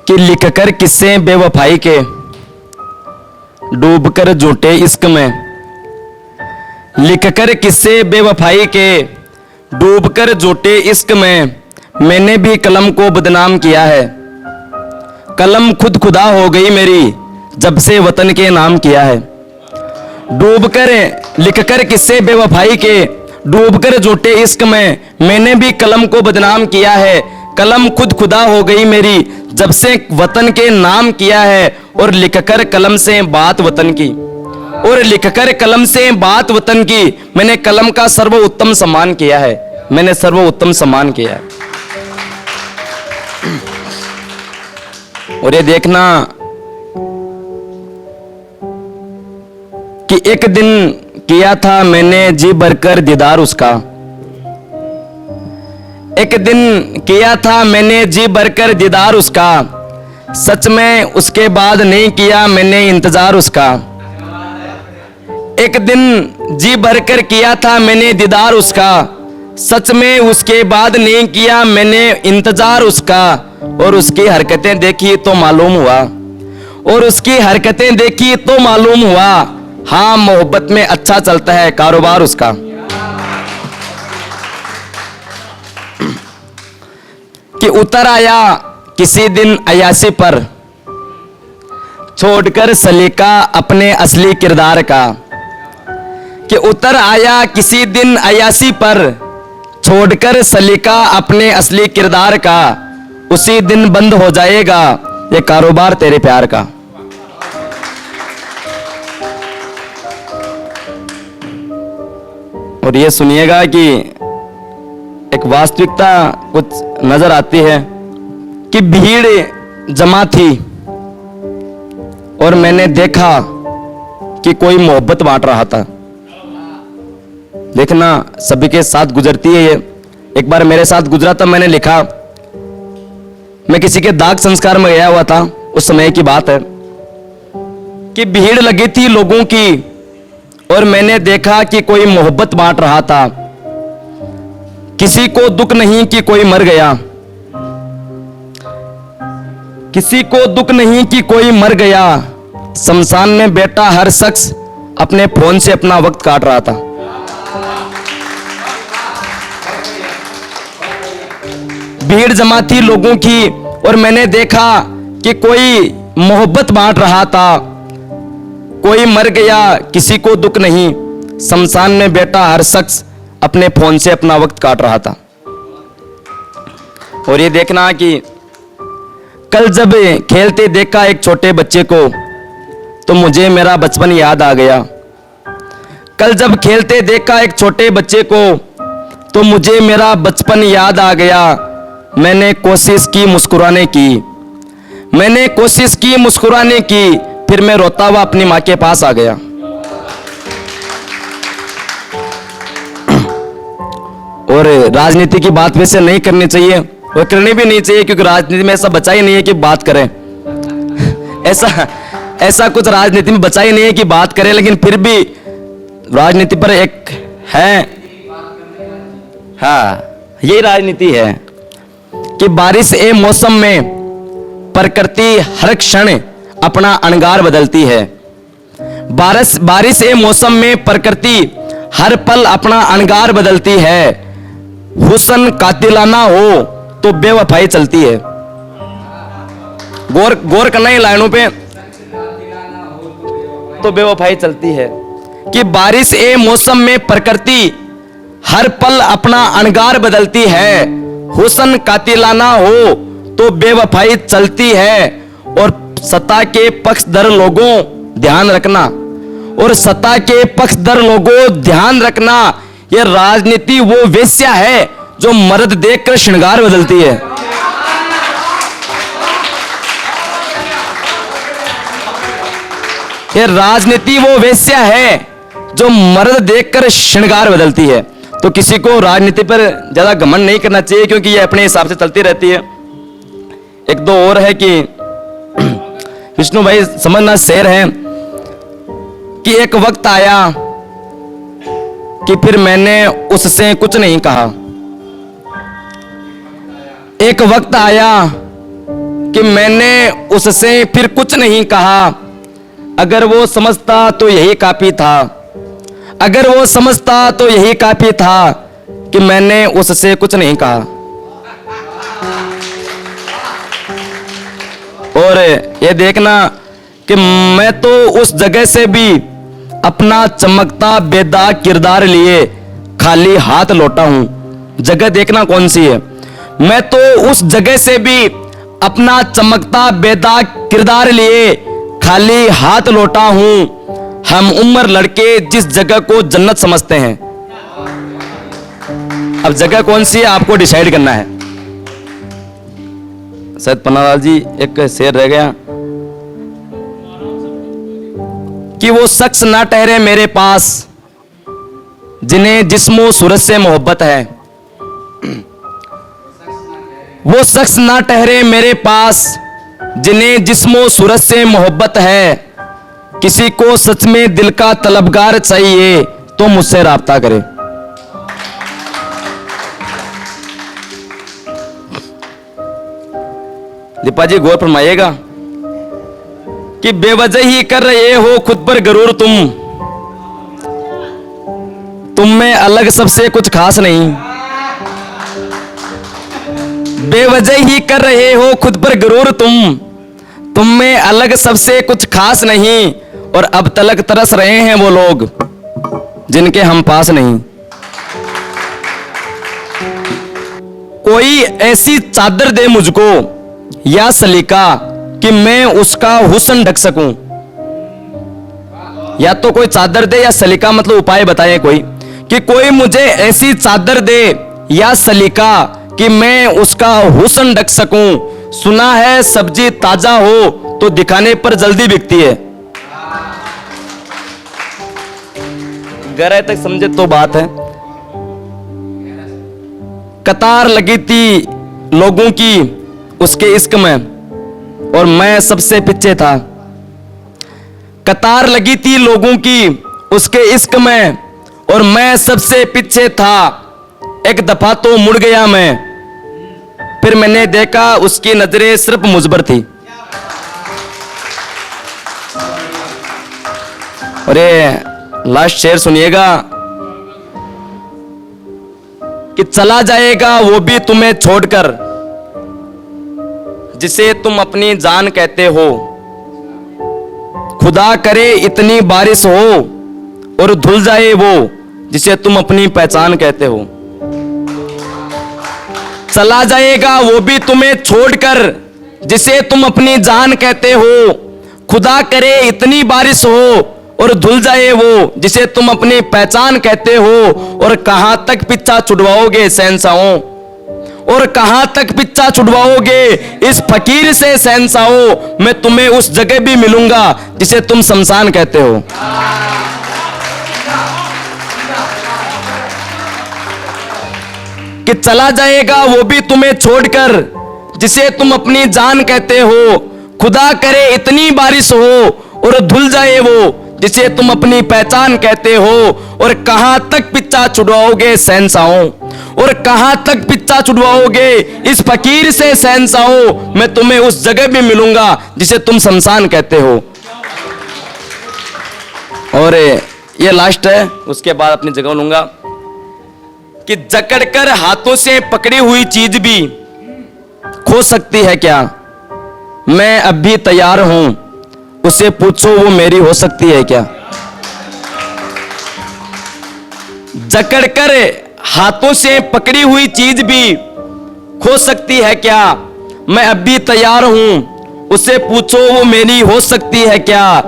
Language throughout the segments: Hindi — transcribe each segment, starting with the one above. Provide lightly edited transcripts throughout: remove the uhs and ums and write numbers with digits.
कि लिखकर किस्से बेवफाई के, डूबकर झूठे इश्क में। लिखकर किस्से बेवफाई के, डूबकर झूठे इश्क में। मैंने भी कलम को बदनाम किया है। कलम खुद खुदा हो गई मेरी जब से वतन के नाम किया है। डूबकर लिखकर किस्से बेवफाई के, डूबकर झूठे इश्क में। मैंने भी कलम को बदनाम किया है। कलम खुद खुदा हो गई मेरी जब से वतन के नाम किया है। और लिखकर कलम से बात वतन की, और लिखकर कलम से बात वतन की। मैंने कलम का सर्वोत्तम सम्मान किया है। मैंने सर्वोत्तम सम्मान किया है। और ये देखना कि एक दिन किया था मैंने जी भरकर दीदार उसका। एक दिन किया था मैंने जी भरकर दीदार उसका। सच में उसके बाद नहीं किया मैंने इंतजार उसका। एक दिन जी भरकर किया था मैंने दीदार उसका। सच में उसके बाद नहीं किया मैंने इंतजार उसका। और उसकी हरकतें देखी तो मालूम हुआ, और उसकी हरकतें देखी तो मालूम हुआ। हाँ, मोहब्बत में अच्छा चलता है कारोबार उसका। कि उतर आया किसी दिन अयासी पर, छोड़कर सलीका अपने असली किरदार का। कि उतर आया किसी दिन अयासी पर, छोड़कर सलीका अपने असली किरदार का। उसी दिन बंद हो जाएगा ये कारोबार तेरे प्यार का। और ये सुनिएगा कि एक वास्तविकता कुछ नजर आती है कि भीड़ जमा थी और मैंने देखा कि कोई मोहब्बत बांट रहा था। देखना सभी के साथ गुजरती है ये। एक बार मेरे साथ गुजरा था। मैंने लिखा, मैं किसी के दाग संस्कार में गया हुआ था, उस समय की बात है कि भीड़ लगी थी लोगों की और मैंने देखा कि कोई मोहब्बत बांट रहा था। किसी को दुख नहीं कि कोई मर गया, किसी को दुख नहीं कि कोई मर गया। शमशान में बैठा हर शख्स अपने फोन से अपना वक्त काट रहा था। भीड़ जमा थी लोगों की और मैंने देखा कि कोई मोहब्बत बांट रहा था। कोई मर गया, किसी को दुख नहीं। शमशान में बैठा हर शख्स अपने फोन से अपना वक्त काट रहा था। और ये देखना कि कल जब खेलते देखा एक छोटे बच्चे को तो मुझे मेरा बचपन याद आ गया। कल जब खेलते देखा एक छोटे बच्चे को तो मुझे मेरा बचपन याद आ गया। मैंने कोशिश की मुस्कुराने की, मैंने कोशिश की मुस्कुराने की। फिर मैं रोता हुआ अपनी माँ के पास आ गया। और राजनीति की बात वैसे नहीं करनी चाहिए और करनी भी नहीं चाहिए, क्योंकि राजनीति में ऐसा बचा ही नहीं है कि बात करें। ऐसा कुछ राजनीति में बचा ही नहीं है कि बात करें, लेकिन फिर भी राजनीति पर एक है, हाँ ये राजनीति है कि बारिश ए मौसम में प्रकृति हर क्षण अपना अणगार बदलती है। बारिश ए मौसम में प्रकृति हर पल अपना अणगार बदलती है। हुस्न कातिलाना हो तो बेवफाई चलती है। गौर करना है लाइनों पे, तो बेवफाई चलती है। कि बारिश ए मौसम में प्रकृति हर पल अपना अणगार बदलती है। हुस्न कातिलाना हो तो बेवफाई चलती है। और सत्ता के पक्षधर लोगों ध्यान रखना, और सत्ता के पक्षधर लोगों ध्यान रखना, यह राजनीति वो वेश्या है जो मर्द देखकर श्रृंगार बदलती है। यह राजनीति वो वेश्या है जो मर्द देखकर श्रृंगार बदलती है। तो किसी को राजनीति पर ज्यादा घमंड नहीं करना चाहिए, क्योंकि यह अपने हिसाब से चलती रहती है। एक दो और है कि विष्णु भाई समझना शेर है कि एक वक्त आया कि फिर मैंने उससे कुछ नहीं कहा। एक वक्त आया कि मैंने उससे फिर कुछ नहीं कहा। अगर वो समझता तो यही काफी था, अगर वो समझता तो यही काफी था कि मैंने उससे कुछ नहीं कहा। और ये देखना कि मैं तो उस जगह से भी अपना चमकता बेदाग किरदार लिए खाली हाथ लौटा हूं। जगह देखना कौन सी है। मैं तो उस जगह से भी अपना चमकता बेदाग किरदार लिए खाली हाथ लौटा हूं। हम उम्र लड़के जिस जगह को जन्नत समझते हैं। अब जगह कौन सी है आपको डिसाइड करना है। शायद पन्नालाल जी एक शेर रह गया कि वो शख्स ना ठहरे मेरे पास जिन्हें जिस्मो सूरत से मोहब्बत है। वो शख्स ना ठहरे मेरे पास जिन्हें जिस्मो सूरत से मोहब्बत है। किसी को सच में दिल का तलबगार चाहिए तो मुझसे राब्ता करे। दीपा जी गौर फरमाइएगा कि बेवजह ही कर रहे हो खुद पर गरूर तुम में अलग सबसे कुछ खास नहीं। बेवजह ही कर रहे हो खुद पर गरूर तुम में अलग सबसे कुछ खास नहीं। और अब तलक तरस रहे हैं वो लोग जिनके हम पास नहीं। कोई ऐसी चादर दे मुझको या सलीका कि मैं उसका हुस्न ढक सकूं। या तो कोई चादर दे या सलीका, मतलब उपाय बताएं कोई कि कोई मुझे ऐसी चादर दे या सलीका कि मैं उसका हुस्न ढक सकूं। सुना है सब्जी ताजा हो तो दिखाने पर जल्दी बिकती है। गहराई तक समझे तो बात है। कतार लगी थी लोगों की उसके इश्क में और मैं सबसे पीछे था। कतार लगी थी लोगों की उसके इश्क में और मैं सबसे पीछे था। एक दफा तो मुड़ गया मैं, फिर मैंने देखा उसकी नजरें सिर्फ मुझ पर थी। और ये लास्ट शेर सुनिएगा कि चला जाएगा वो भी तुम्हें छोड़कर जिसे तुम अपनी जान कहते हो। खुदा करे इतनी बारिश हो और धुल जाए वो जिसे तुम अपनी पहचान कहते हो। चला जाएगा वो भी तुम्हें छोड़कर जिसे तुम अपनी जान कहते हो। खुदा करे इतनी बारिश हो और धुल जाए वो जिसे तुम अपनी पहचान कहते हो। और कहां तक पीछा छुड़वाओगे शहंशाहों, और कहां तक पीछा छुड़वाओगे इस फकीर से शहंशाहों। मैं तुम्हें उस जगह भी मिलूंगा जिसे तुम शमशान कहते हो। कि चला जाएगा वो भी तुम्हें छोड़कर जिसे तुम अपनी जान कहते हो। खुदा करे इतनी बारिश हो और धुल जाए वो जिसे तुम अपनी पहचान कहते हो। और कहां तक पीछा छुड़वाओगे शहंशाहों, और कहां तक पीछा छुड़वाओगे इस फकीर से शहंशाहों। मैं तुम्हें उस जगह भी मिलूंगा जिसे तुम शमशान कहते हो। और ये लास्ट है, उसके बाद अपनी जगह लूंगा कि जकड़कर हाथों से पकड़ी हुई चीज भी खो सकती है क्या। मैं अब भी तैयार हूं, उसे पूछो वो मेरी हो सकती है क्या। जकड़कर हाथों से पकड़ी हुई चीज भी खो सकती है क्या। मैं अब भी तैयार हूं, उसे पूछो वो मेरी हो सकती है क्या।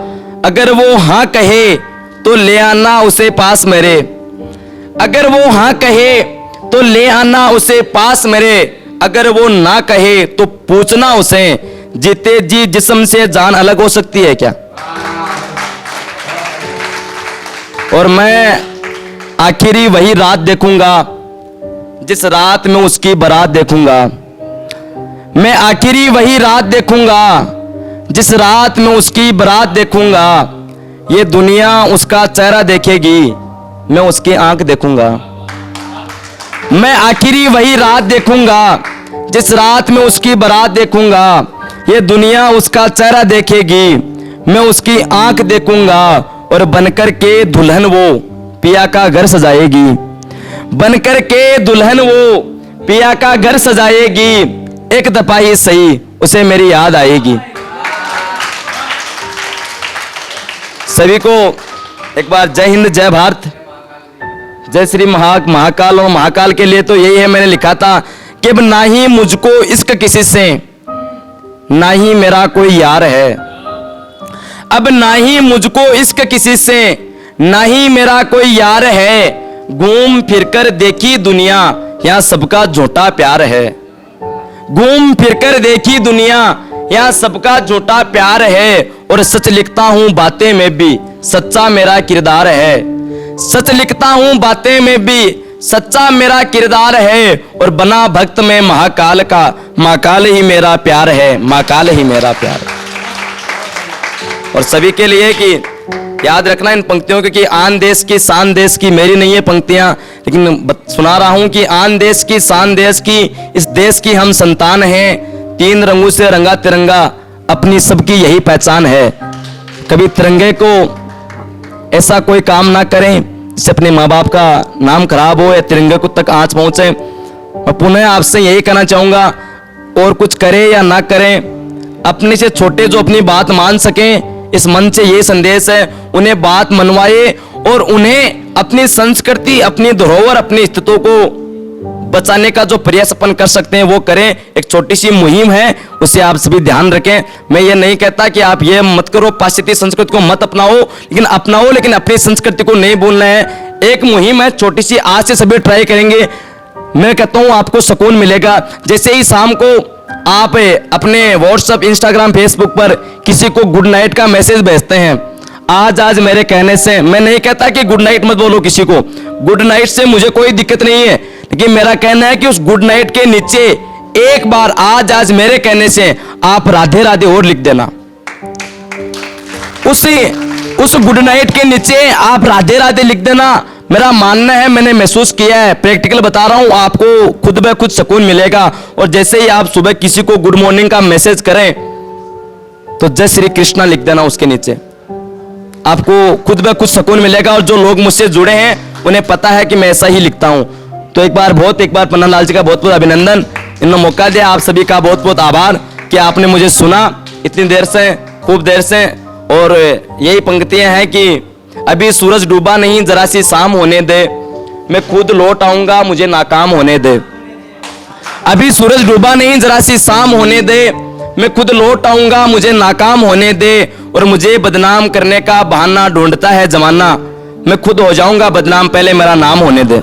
अगर वो हां कहे तो ले आना उसे पास मेरे, अगर वो हां कहे तो ले आना उसे पास मेरे। अगर वो ना कहे तो पूछना उसे जीते जी जिस्म से जान अलग हो सकती है क्या। और मैं आखिरी वही रात देखूंगा जिस रात में उसकी बारात देखूंगा। मैं आखिरी वही रात देखूंगा जिस रात में उसकी बारात देखूंगा। ये दुनिया उसका चेहरा देखेगी, मैं उसकी आंख देखूंगा। मैं आखिरी वही रात देखूंगा जिस रात में उसकी बारात देखूंगा। ये दुनिया उसका चेहरा देखेगी, मैं उसकी आंख देखूंगा, और बनकर के दुल्हन वो पिया का घर सजाएगी। बनकर के दुल्हन वो पिया का घर सजाएगी, एक दफा ही सही उसे मेरी याद आएगी। सभी को एक बार जय हिंद, जय भारत, जय श्री महाकाल। और महाकाल के लिए तो यही है, मैंने लिखा था कि अब ना ही मुझको इश्क किसी से, ना ही मेरा कोई यार है। अब ना ही मुझको इश्क किसी से, ना ही मेरा कोई यार है। घूम फिरकर देखी दुनिया, यहाँ सबका झूठा प्यार है। घूम फिरकर देखी दुनिया, यहाँ सबका झूठा प्यार है। और सच लिखता हूं बातें में भी, सच्चा मेरा किरदार है। सच लिखता हूं बातें में भी, सच्चा मेरा किरदार है। और बना भक्त में महाकाल का, महाकाल ही मेरा प्यार है, महाकाल ही मेरा प्यार है। और सभी के लिए कि याद रखना इन पंक्तियों को कि आन देश की शान देश की, मेरी नहीं है पंक्तियां, लेकिन सुना रहा हूं कि आन देश की शान देश की, इस देश की हम संतान हैं। तीन रंगों से रंगा तिरंगा, अपनी सबकी यही पहचान है। कभी तिरंगे को ऐसा कोई काम ना करें जिससे अपने माँ बाप का नाम खराब हो या तिरंगे को तक आंच पहुंचे। और पुनः आपसे यही कहना चाहूंगा, और कुछ करें या ना करें, अपने से छोटे जो अपनी बात मान सकें, इस मन से ये संदेश है, उन्हें बात मनवाए और उन्हें अपनी संस्कृति, अपनी धरोहर, अपने अस्तित्व को बचाने का जो प्रयास अपन कर सकते हैं वो करें। एक छोटी सी मुहिम है, उसे आप सभी ध्यान रखें। मैं ये नहीं कहता कि आप ये मत करो, पाश्चात्य संस्कृति को मत अपनाओ, लेकिन अपनी संस्कृति को नहीं भूलना है। एक मुहिम है छोटी सी, आज से सभी ट्राई करेंगे, मैं कहता हूं आपको सुकून मिलेगा। जैसे ही शाम को आप अपने व्हाट्सएप, इंस्टाग्राम, फेसबुक पर किसी को गुड नाइट का मैसेज भेजते हैं, आज मेरे कहने से, मैं नहीं कहता कि गुड नाइट मत बोलो किसी को, गुड नाइट से मुझे कोई दिक्कत नहीं है, लेकिन मेरा कहना है कि उस गुड नाइट के नीचे एक बार आज मेरे कहने से आप राधे राधे और लिख देना। उस गुड नाइट के नीचे आप राधे राधे लिख देना। मेरा मानना है, मैंने महसूस किया है, प्रैक्टिकल बता रहा हूं, आपको खुद ब खुद सुकून मिलेगा। और जैसे ही आप सुबह किसी को गुड मॉर्निंग का मैसेज करें तो जय श्री कृष्णा लिख देना उसके नीचे, आपको खुद ब खुद सुकून मिलेगा। और जो लोग मुझसे जुड़े हैं उन्हें पता है कि मैं ऐसा ही लिखता हूं। तो एक बार पन्ना लाल जी का बहुत बहुत अभिनंदन, इन्होंने मौका दिया। आप सभी का बहुत बहुत आभार कि आपने मुझे सुना इतनी देर से, खूब देर से। और यही पंक्तियां हैं कि अभी सूरज डूबा नहीं, जरा सी शाम होने दे, मैं खुद लौट आऊंगा, मुझे नाकाम होने दे। अभी सूरज डूबा नहीं, जरा सी शाम होने दे, मैं खुद लौट आऊंगा, मुझे नाकाम होने दे। और मुझे बदनाम करने का बहाना ढूंढता है जमाना, मैं खुद हो जाऊंगा बदनाम, पहले मेरा नाम होने दे।